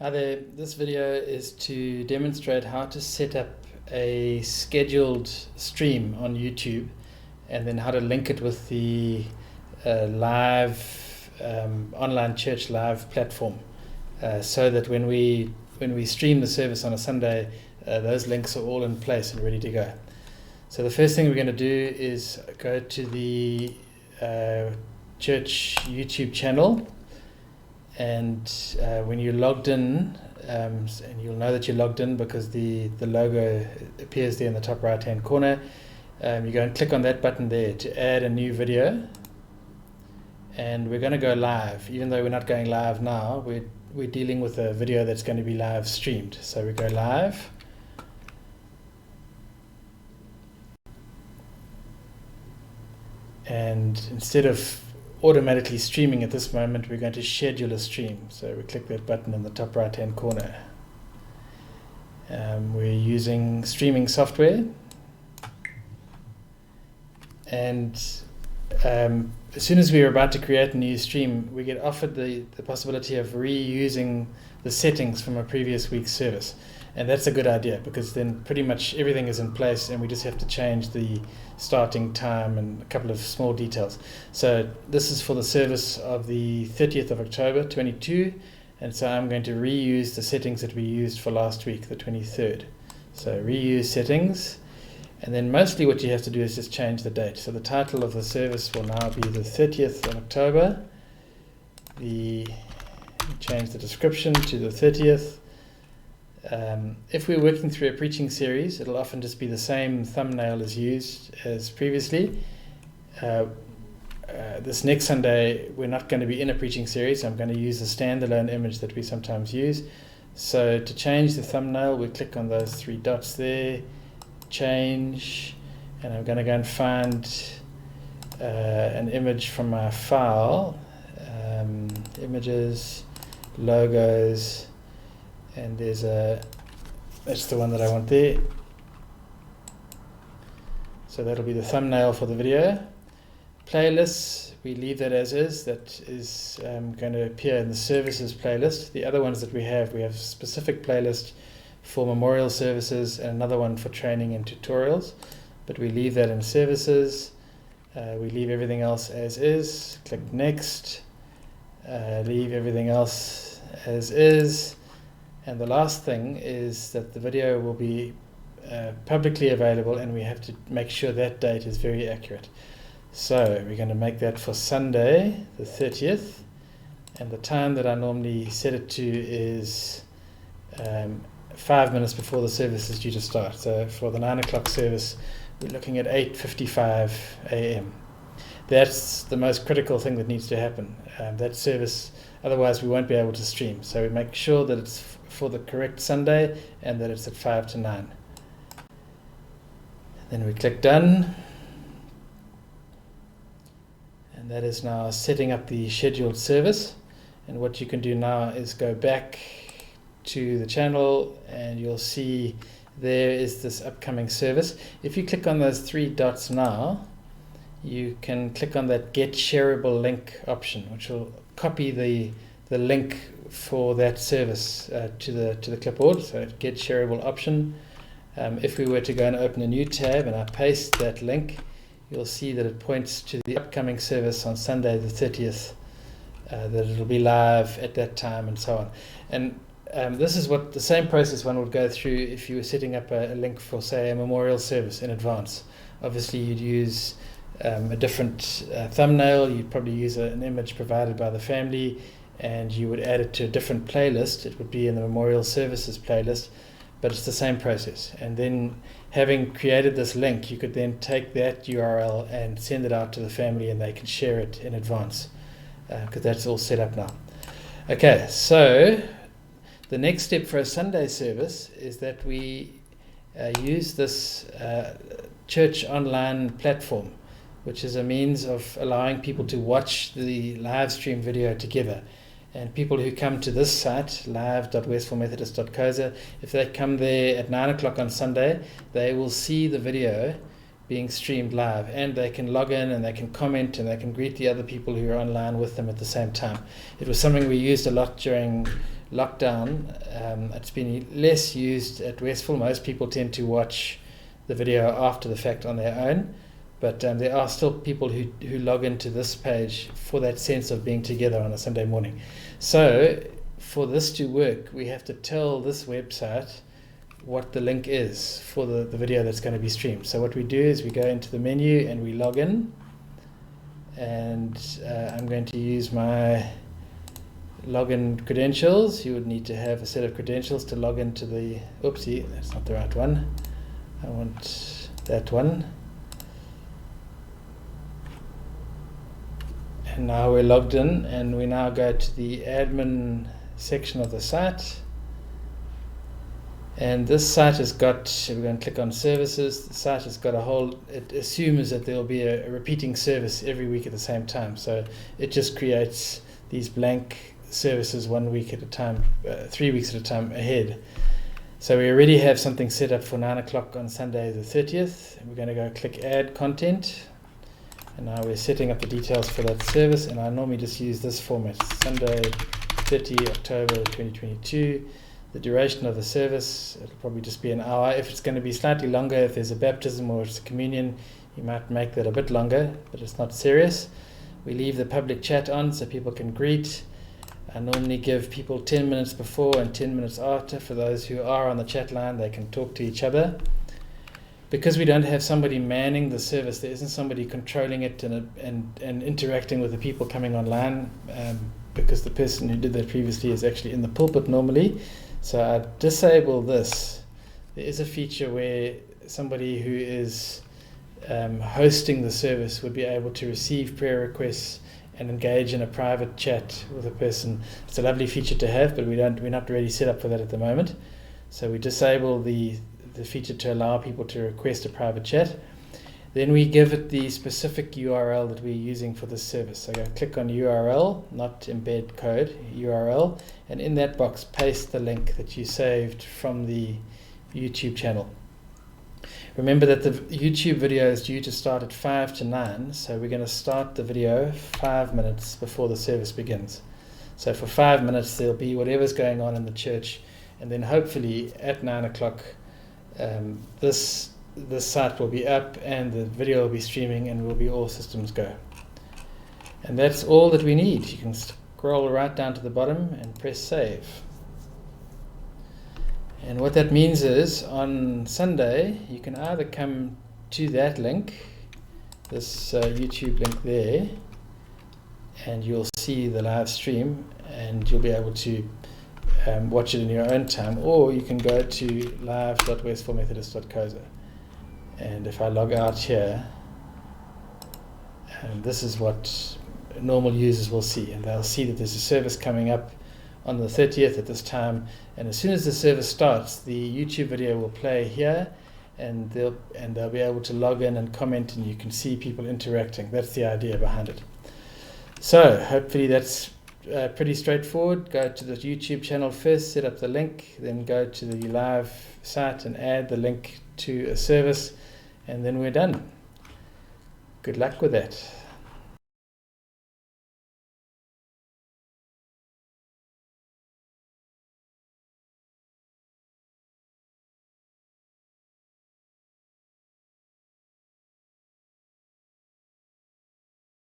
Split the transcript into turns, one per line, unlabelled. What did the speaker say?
Hi there. This video is to demonstrate how to set up a scheduled stream on YouTube and then how to link it with the live online church live platform so that when we stream the service on a Sunday, those links are all in place and ready to go. So the first thing we're going to do is go to the church YouTube channel. And when you're logged in, and you'll know that you're logged in because the logo appears there in the top right hand corner, you go and click on that button there to add a new video. And we're going to go live. Even though we're not going live now, we're dealing with a video that's going to be live streamed. So we go live. And instead of automatically streaming at this moment, we're going to schedule a stream. So we click that button in the top right hand corner. We're using streaming software, and as soon as we're about to create a new stream, we get offered the possibility of reusing the settings from a previous week's service. And that's a good idea, because then pretty much everything is in place and we just have to change the starting time and a couple of small details. So this is for the service of the 30th of October 22, and so I'm going to reuse the settings that we used for last week, the 23rd. So reuse settings, and then mostly what you have to do is just change the date. So the title of the service will now be the 30th of October. Change the description to the 30th. If we're working through a preaching series, it'll often just be the same thumbnail as used as previously. This next Sunday, we're not going to be in a preaching series. I'm going to use the standalone image that we sometimes use. So to change the thumbnail, we click on those three dots there, change, and I'm going to go and find an image from my file, images, logos, and that's the one that I want there. So that'll be the thumbnail for the video. Playlists, we leave that as is. That is going to appear in the services playlist. The other ones that we have specific playlist for memorial services and another one for training and tutorials. But we leave that in services. We leave everything else as is. Click next. Leave everything else as is. And the last thing is that the video will be publicly available, and we have to make sure that date is very accurate. So we're going to make that for Sunday, the 30th, and the time that I normally set it to is 5 minutes before the service is due to start. So for the 9 o'clock service, we're looking at 8:55 a.m. That's the most critical thing that needs to happen. That service, otherwise we won't be able to stream. So we make sure that it's for the correct Sunday and that it's at 5 to 9. Then we click done. And that is now setting up the scheduled service. And what you can do now is go back to the channel and you'll see there is this upcoming service. If you click on those three dots now, you can click on that Get Shareable Link option, which will copy the link for that service to the clipboard. So Get Shareable option. If we were to go and open a new tab and I paste that link, you'll see that it points to the upcoming service on Sunday the 30th, that it'll be live at that time and so on. And this is what the same process one would go through if you were setting up a link for, say, a memorial service in advance. Obviously you'd use a different thumbnail. You'd probably use an image provided by the family, and you would add it to a different playlist. It would be in the memorial services playlist, but it's the same process. And then having created this link, you could then take that URL and send it out to the family, and they can share it in advance because that's all set up now. Okay, so the next step for a Sunday service is that we use this church online platform, which is a means of allowing people to watch the live stream video together. And people who come to this site, live.westvillemethodist.co.za, if they come there at 9 o'clock on Sunday, they will see the video being streamed live, and they can log in and they can comment and they can greet the other people who are online with them at the same time. It was something we used a lot during lockdown, it's been less used at Westville. Most people tend to watch the video after the fact on their own, but there are still people who log into this page for that sense of being together on a Sunday morning. So for this to work, we have to tell this website what the link is for the video that's going to be streamed. So what we do is we go into the menu and we log in, and I'm going to use my login credentials. You would need to have a set of credentials to log into the, oopsie, that's not the right one. I want that one. And now we're logged in, and we now go to the admin section of the site. And this site has got, we're going to click on services. The site has got a whole, it assumes that there'll be a repeating service every week at the same time. So it just creates these blank services 1 week at a time, 3 weeks at a time ahead. So we already have something set up for 9 o'clock on Sunday the 30th. We're going to go click add content. And now we're setting up the details for that service. And I normally just use this format, Sunday 30 October 2022. The duration of the service, it'll probably just be an hour. If it's going to be slightly longer, if there's a baptism or it's a communion, you might make that a bit longer, but it's not serious. We leave the public chat on so people can greet. I normally give people 10 minutes before and 10 minutes after. For those who are on the chat line, they can talk to each other. Because we don't have somebody manning the service, there isn't somebody controlling it and interacting with the people coming online, because the person who did that previously is actually in the pulpit normally. So I disable this. There is a feature where somebody who is hosting the service would be able to receive prayer requests and engage in a private chat with a person. It's a lovely feature to have, but we're not really set up for that at the moment. So we disable the feature to allow people to request a private chat. Then we give it the specific URL that we're using for this service. So go click on URL, not embed code, URL, and in that box paste the link that you saved from the YouTube channel. Remember that the YouTube video is due to start at 5 to 9, so we're going to start the video 5 minutes before the service begins. So for 5 minutes there'll be whatever's going on in the church, and then hopefully at 9 o'clock this site will be up and the video will be streaming and will be all systems go. And that's all that we need. You can scroll right down to the bottom and press save. And what that means is on Sunday you can either come to that link, this YouTube link there, and you'll see the live stream and you'll be able to watch it in your own time, or you can go to live.westvillemethodist.co.za. And if I log out here, this is what normal users will see, and they'll see that there's a service coming up on the 30th at this time, and as soon as the service starts, the YouTube video will play here, and they'll be able to log in and comment, and you can see people interacting. That's the idea behind it. So hopefully that's pretty straightforward. Go to the YouTube channel first, set up the link, then go to the live site and add the link to a service, and then we're done. Good luck with that.